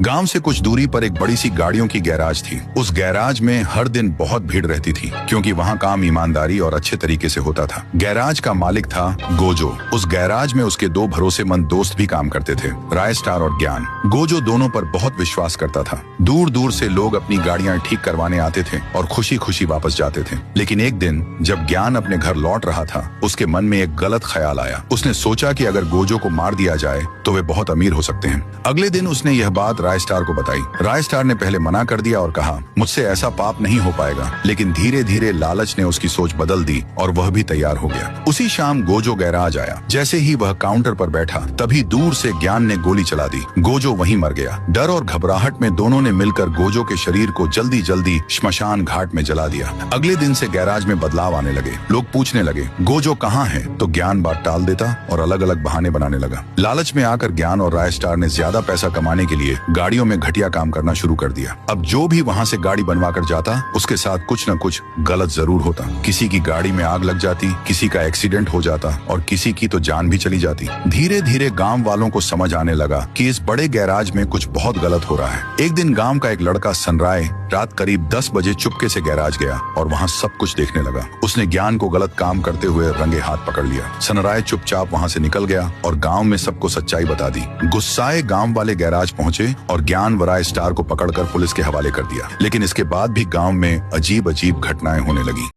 गांव से कुछ दूरी पर एक बड़ी सी गाड़ियों की गैराज थी। उस गैराज में हर दिन बहुत भीड़ रहती थी क्योंकि वहाँ काम ईमानदारी और अच्छे तरीके से होता था। गैराज का मालिक था गोजो। उस गैराज में उसके दो भरोसेमंद दोस्त भी काम करते थे, रायस्टार और ज्ञान। गोजो दोनों पर बहुत विश्वास करता था। दूर दूर से लोग अपनी गाड़ियां ठीक करवाने आते थे और खुशी खुशी वापस जाते थे। लेकिन एक दिन जब ज्ञान अपने घर लौट रहा था, उसके मन में एक गलत ख्याल आया। उसने सोचा कि अगर गोजो को मार दिया जाए तो वे बहुत अमीर हो सकते हैं। अगले दिन उसने यह बात रायस्टार को बताई। रायस्टार ने पहले मना कर दिया और कहा, मुझसे ऐसा पाप नहीं हो पाएगा। लेकिन धीरे धीरे लालच ने उसकी सोच बदल दी और वह भी तैयार हो गया। उसी शाम गोजो गैराज आया। जैसे ही वह काउंटर पर बैठा, तभी दूर से ज्ञान ने गोली चला दी। गोजो वहीं मर गया। डर और घबराहट में दोनों ने मिलकर गोजो के शरीर को जल्दी जल्दी श्मशान घाट में जला दिया। अगले दिन से गैराज में बदलाव आने लगे। लोग पूछने लगे, गोजो कहाँ है? तो ज्ञान बात टाल देता और अलग अलग बहाने बनाने लगा। लालच में आकर ज्ञान और रायस्टार ने ज्यादा पैसा कमाने के लिए गाड़ियों में घटिया काम करना शुरू कर दिया। अब जो भी वहाँ से गाड़ी बनवा कर जाता, उसके साथ कुछ न कुछ गलत जरूर होता। किसी की गाड़ी में आग लग जाती, किसी का एक्सीडेंट हो जाता और किसी की तो जान भी चली जाती। धीरे धीरे गांव वालों को समझ आने लगा कि इस बड़े गैराज में कुछ बहुत गलत हो रहा है। एक दिन गांव का एक लड़का सनराय रात करीब 10 बजे चुपके से गैराज गया और वहाँ सब कुछ देखने लगा। उसने ज्ञान को गलत काम करते हुए रंगे हाथ पकड़ लिया। सनराय चुपचाप वहाँ से निकल गया और गांव में सबको सच्चाई बता दी। गुस्साए गांव वाले गैराज पहुंचे और ज्ञान व रायस्टार को पकड़कर पुलिस के हवाले कर दिया। लेकिन इसके बाद भी गांव में अजीब अजीब घटनाएं होने लगी।